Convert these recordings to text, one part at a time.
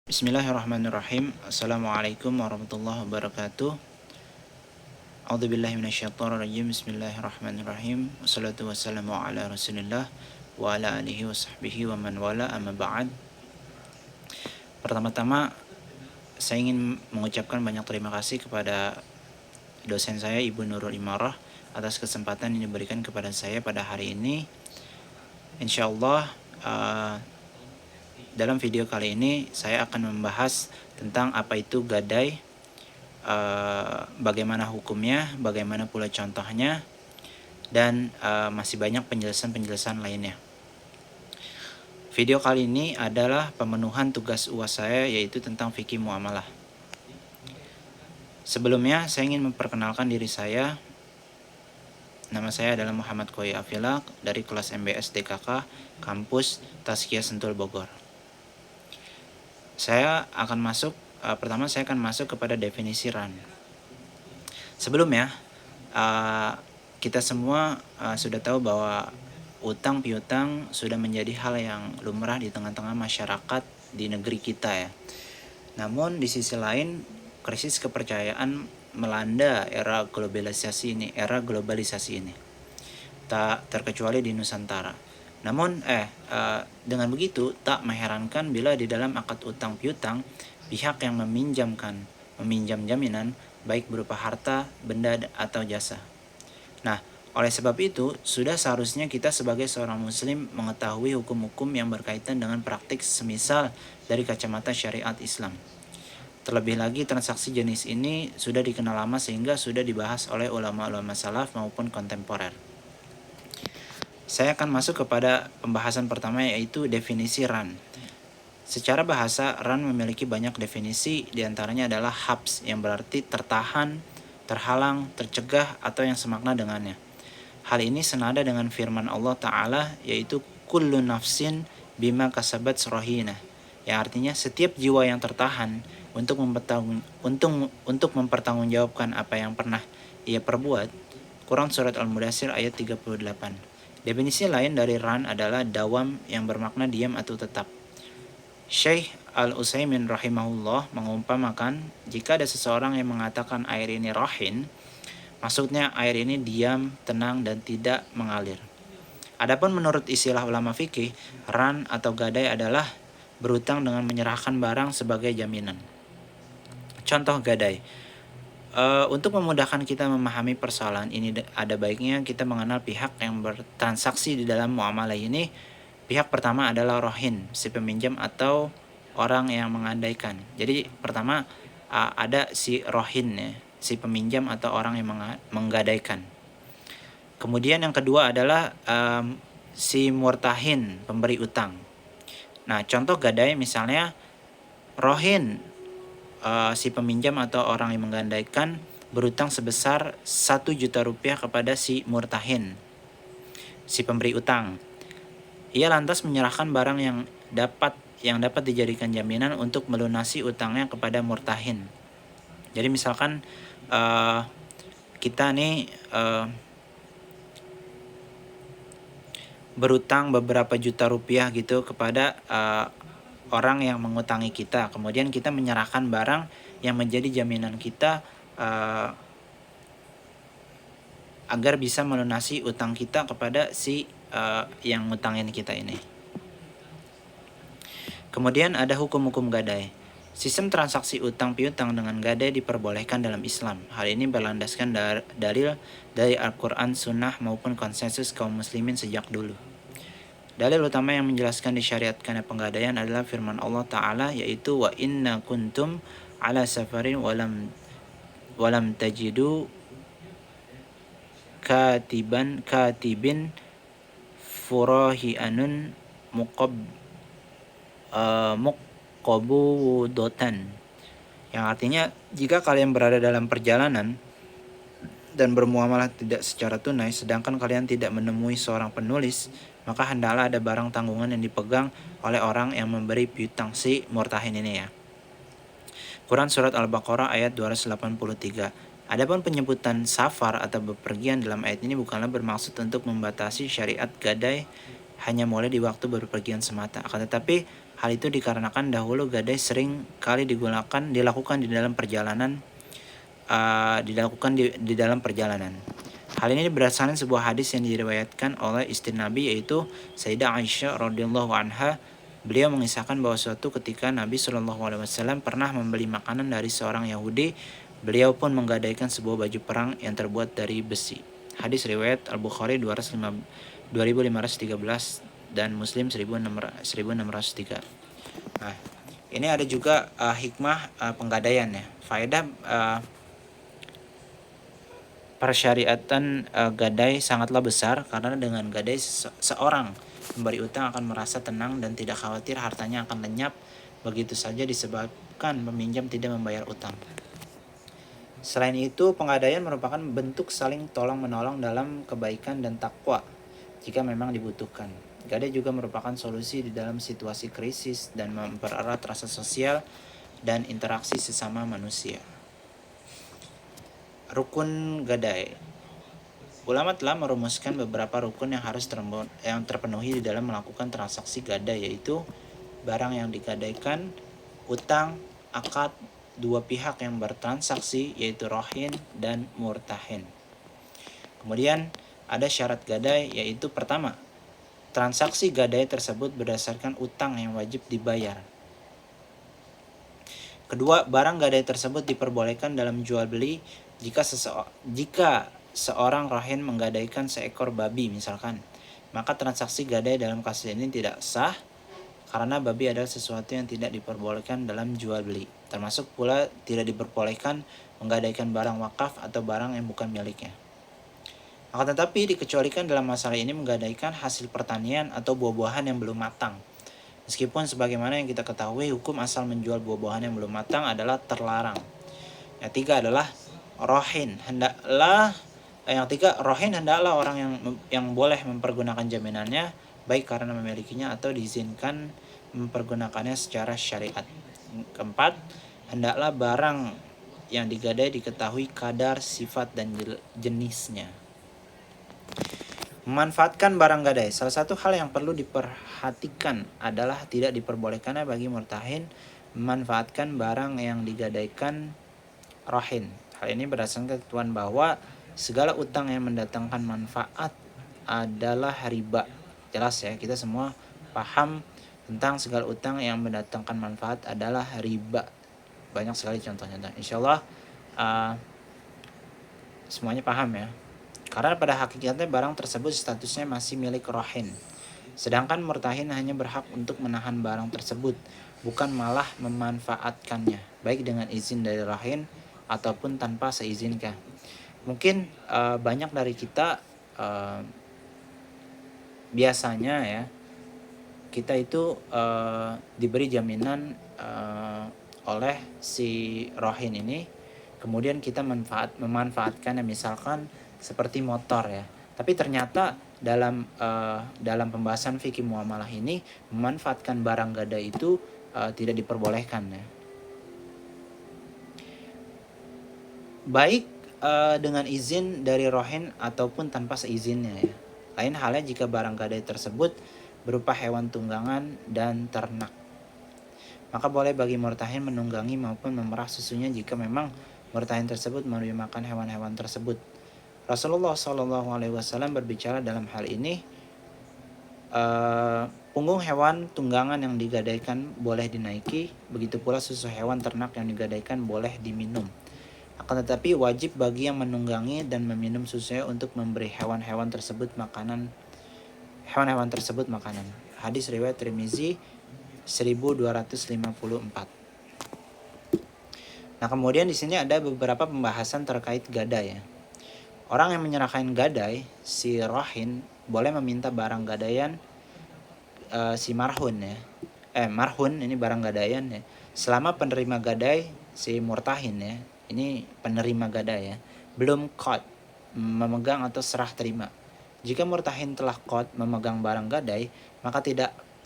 Bismillahirrahmanirrahim. Assalamualaikum warahmatullahi wabarakatuh. A'udzubillahi minasyaitonirrajim. Bismillahirrahmanirrahim. Wassalatu wassalamu ala Rasulillah wa ala alihi wa sahbihi wa man wala, amma ba'd. Pertama-tama saya ingin mengucapkan banyak terima kasih kepada dosen saya Ibu Nurul Imarah atas kesempatan yang diberikan kepada saya pada hari ini. Insyaallah dalam video kali ini saya akan membahas tentang apa itu gadai, bagaimana hukumnya, bagaimana pula contohnya, dan masih banyak penjelasan-penjelasan lainnya. Video kali ini adalah pemenuhan tugas UAS saya, yaitu tentang fikih muamalah. Sebelumnya saya ingin memperkenalkan diri saya. Nama saya adalah Muhammad Koi Afilak dari kelas MBS DKK kampus Tazkiyah Sentul Bogor. Pertama saya akan masuk kepada definisi RAN. Sebelumnya, kita semua sudah tahu bahwa utang piutang sudah menjadi hal yang lumrah di tengah-tengah masyarakat di negeri kita ya. Namun di sisi lain, krisis kepercayaan melanda era globalisasi ini. Tak terkecuali di Nusantara. Namun dengan begitu tak mengherankan bila di dalam akad utang piutang pihak yang meminjam jaminan baik berupa harta, benda atau jasa. Nah, oleh sebab itu sudah seharusnya kita sebagai seorang muslim mengetahui hukum-hukum yang berkaitan dengan praktik semisal dari kacamata syariat Islam. Terlebih lagi transaksi jenis ini sudah dikenal lama sehingga sudah dibahas oleh ulama-ulama salaf maupun kontemporer. Saya akan masuk kepada pembahasan pertama, yaitu definisi RAN. Secara bahasa, RAN memiliki banyak definisi, diantaranya adalah habs yang berarti tertahan, terhalang, tercegah, atau yang semakna dengannya. Hal ini senada dengan firman Allah Ta'ala, yaitu kullu nafsin bima kasabat rohina, yang artinya setiap jiwa yang tertahan untuk mempertanggungjawabkan apa yang pernah ia perbuat. Quran Surat Al-Mudaththir ayat 38. Definisi lain dari RAN adalah dawam yang bermakna diam atau tetap. Syekh Al-Utsaimin rahimahullah mengumpamakan jika ada seseorang yang mengatakan air ini rahin, maksudnya air ini diam, tenang, dan tidak mengalir. Adapun menurut istilah ulama fikih, RAN atau gadai adalah berutang dengan menyerahkan barang sebagai jaminan. Contoh gadai. Untuk memudahkan kita memahami persoalan ini, ada baiknya kita mengenal pihak yang bertransaksi di dalam muamalah ini. Pihak pertama adalah rohin, si peminjam atau orang yang mengandaikan. Jadi pertama ada si rohin ya, si peminjam atau orang yang menggadaikan. Kemudian yang kedua adalah si murtahin, pemberi utang. Nah, contoh gadai misalnya rohin, si peminjam atau orang yang menggadaikan berutang sebesar 1 juta rupiah kepada si murtahin, si pemberi utang. Ia lantas menyerahkan barang yang dapat dijadikan jaminan untuk melunasi utangnya kepada murtahin. Jadi misalkan kita nih berutang beberapa juta rupiah gitu kepada orang yang mengutangi kita, kemudian kita menyerahkan barang yang menjadi jaminan kita agar bisa melunasi utang kita kepada si yang ngutangin kita ini. Kemudian ada hukum-hukum gadai. Sistem transaksi utang piutang dengan gadai diperbolehkan dalam Islam. Hal ini berlandaskan dalil dari Al-Quran, Sunnah maupun konsensus kaum muslimin sejak dulu. Dalil utama yang menjelaskan disyariatkannya penggadaian adalah firman Allah Ta'ala, yaitu wa inna kuntum ala safarin walam tajidu katibin furahianun muqabudotan, yang artinya jika kalian berada dalam perjalanan dan bermuamalah tidak secara tunai, sedangkan kalian tidak menemui seorang penulis, maka hendaklah ada barang tanggungan yang dipegang oleh orang yang memberi piutang si murtahin ini ya. Quran Surat Al-Baqarah ayat 283. Adapun penyebutan safar atau bepergian dalam ayat ini bukanlah bermaksud untuk membatasi syariat gadai hanya mulai di waktu berpergian semata. Akan tetapi Hal itu dikarenakan dahulu gadai sering kali dilakukan di dalam perjalanan Hal ini berdasarkan sebuah hadis yang diriwayatkan oleh istri Nabi, yaitu Sayyidah Aisyah radhiyallahu anha. Beliau mengisahkan bahwa suatu ketika Nabi Shallallahu alaihi wasallam pernah membeli makanan dari seorang Yahudi. Beliau pun menggadaikan sebuah baju perang yang terbuat dari besi. Hadis riwayat Al-Bukhari 2513 dan Muslim 1603. Nah, ini ada juga hikmah penggadaian ya. Faedah persyariatan gadai sangatlah besar, karena dengan gadai seorang pemberi utang akan merasa tenang dan tidak khawatir hartanya akan lenyap begitu saja disebabkan peminjam tidak membayar utang. Selain itu, penggadaian merupakan bentuk saling tolong-menolong dalam kebaikan dan takwa jika memang dibutuhkan. Gadai juga merupakan solusi di dalam situasi krisis dan mempererat rasa sosial dan interaksi sesama manusia. Rukun gadai. Ulama telah merumuskan beberapa rukun yang harus terpenuhi di dalam melakukan transaksi gadai, yaitu barang yang digadaikan, utang, akad, dua pihak yang bertransaksi, yaitu rohin dan murtahin. Kemudian ada syarat gadai, yaitu pertama, transaksi gadai tersebut berdasarkan utang yang wajib dibayar. Kedua, barang gadai tersebut diperbolehkan dalam jual beli jika seorang rohin menggadaikan seekor babi misalkan, maka transaksi gadai dalam kasus ini tidak sah karena babi adalah sesuatu yang tidak diperbolehkan dalam jual beli. Termasuk pula tidak diperbolehkan menggadaikan barang wakaf atau barang yang bukan miliknya. Akan tetapi dikecualikan dalam masalah ini menggadaikan hasil pertanian atau buah-buahan yang belum matang. Meskipun sebagaimana yang kita ketahui, hukum asal menjual buah-buahan yang belum matang adalah terlarang. Yang tiga adalah rohin. Hendaklah orang yang boleh mempergunakan jaminannya, baik karena memilikinya atau diizinkan mempergunakannya secara syariat. Keempat, hendaklah barang yang digadai diketahui kadar, sifat, dan jenisnya. Memanfaatkan barang gadai. Salah satu hal yang perlu diperhatikan adalah tidak diperbolehkannya bagi murtahin memanfaatkan barang yang digadaikan rohin. Hal ini berdasarkan ketentuan bahwa segala utang yang mendatangkan manfaat adalah riba. Jelas ya, kita semua paham tentang segala utang yang mendatangkan manfaat adalah riba. Banyak sekali contoh-contoh. Insyaallah semuanya paham ya. Karena pada hakikatnya barang tersebut statusnya masih milik rohin. Sedangkan murtahin hanya berhak untuk menahan barang tersebut, bukan malah memanfaatkannya, baik dengan izin dari rohin ataupun tanpa seizinkah. Mungkin banyak dari kita biasanya ya, kita itu diberi jaminan oleh si rohin ini, kemudian kita memanfaatkannya, misalkan seperti motor ya. Tapi ternyata dalam pembahasan fikih muamalah ini, memanfaatkan barang gadai itu tidak diperbolehkan ya. Baik dengan izin dari rohin ataupun tanpa seizinnya ya. Lain halnya jika barang gadai tersebut berupa hewan tunggangan dan ternak. Maka boleh bagi murtahin menunggangi maupun memerah susunya jika memang murtahin tersebut memberi makan hewan-hewan tersebut. Rasulullah SAW berbicara dalam hal ini, punggung hewan tunggangan yang digadaikan boleh dinaiki, begitu pula susu hewan ternak yang digadaikan boleh diminum. Akan tetapi wajib bagi yang menunggangi dan meminum susunya untuk memberi hewan-hewan tersebut makanan. Hadis riwayat Tirmizi 1254. Nah, kemudian di sini ada beberapa pembahasan terkait gadai ya. Orang yang menyerahkan gadai, si rohin, boleh meminta barang gadaian si marhun ya. Marhun ini barang gadaian ya. Selama penerima gadai si murtahin ya, ini penerima gadai ya, belum qad memegang atau serah terima. Jika murtahin telah qad memegang barang gadai, maka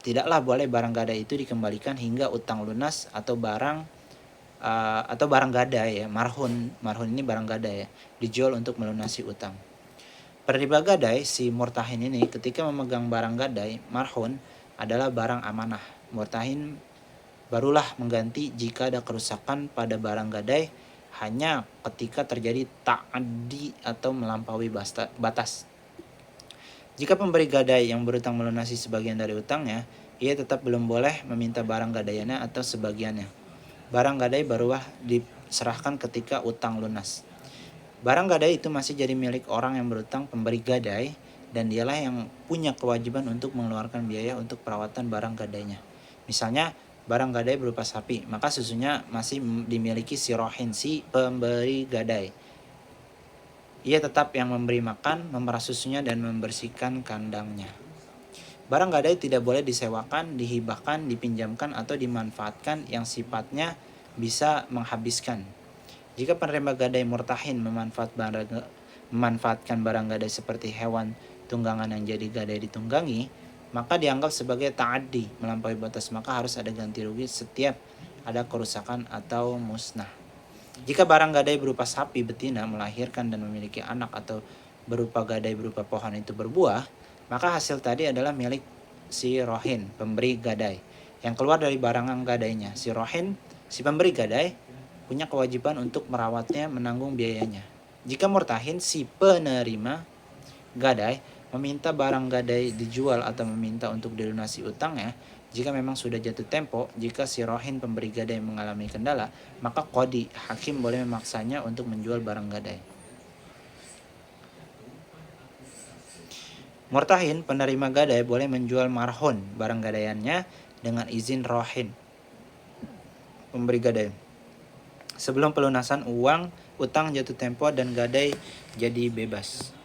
tidaklah boleh barang gadai itu dikembalikan hingga utang lunas atau barang gadai ya. Marhun ini barang gadai ya, dijual untuk melunasi utang. Penerima gadai si murtahin ini ketika memegang barang gadai marhun adalah barang amanah. murtahin barulah mengganti jika ada kerusakan pada barang gadai hanya ketika terjadi ta'addi atau melampaui batas. Jika pemberi gadai yang berutang melunasi sebagian dari utangnya, ia tetap belum boleh meminta barang gadaiannya atau sebagiannya. Barang gadai barulah diserahkan ketika utang lunas. Barang gadai itu masih jadi milik orang yang berutang pemberi gadai, dan dialah yang punya kewajiban untuk mengeluarkan biaya untuk perawatan barang gadainya. Misalnya, barang gadai berupa sapi, maka susunya masih dimiliki si rohin, si pemberi gadai. Ia tetap yang memberi makan, memerah susunya, dan membersihkan kandangnya. Barang gadai tidak boleh disewakan, dihibahkan, dipinjamkan, atau dimanfaatkan yang sifatnya bisa menghabiskan. Jika penerima gadai murtahin memanfaatkan barang gadai seperti hewan tunggangan yang jadi gadai ditunggangi, maka dianggap sebagai ta'addi, melampaui batas, maka harus ada ganti rugi setiap ada kerusakan atau musnah. Jika barang gadai berupa sapi betina melahirkan dan memiliki anak, atau berupa gadai berupa pohon itu berbuah, maka hasil tadi adalah milik si rohin, pemberi gadai, yang keluar dari barang gadainya. Si rohin, si pemberi gadai, punya kewajiban untuk merawatnya, menanggung biayanya. Jika murtahin, si penerima gadai meminta barang gadai dijual atau meminta untuk dilunasi utangnya, jika memang sudah jatuh tempo, jika si rohin pemberi gadai mengalami kendala, maka qadi, hakim, boleh memaksanya untuk menjual barang gadai. Murtahin, penerima gadai, boleh menjual marhun, barang gadaiannya, dengan izin rohin, pemberi gadai, sebelum pelunasan utang jatuh tempo dan gadai jadi bebas.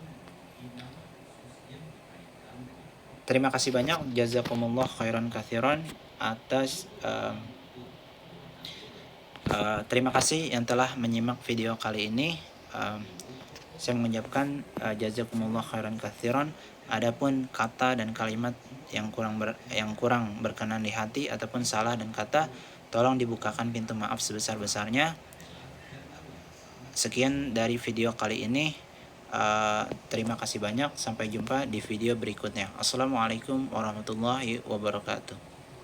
Terima kasih banyak, jazakumullah khairan katsiran atas terima kasih yang telah menyimak video kali ini. Saya mengucapkan jazakumullah khairan katsiran. Adapun kata dan kalimat yang kurang berkenan di hati ataupun salah dan kata, tolong dibukakan pintu maaf sebesar-besarnya. Sekian dari video kali ini. Terima kasih banyak. Sampai jumpa di video berikutnya. Assalamualaikum warahmatullahi wabarakatuh.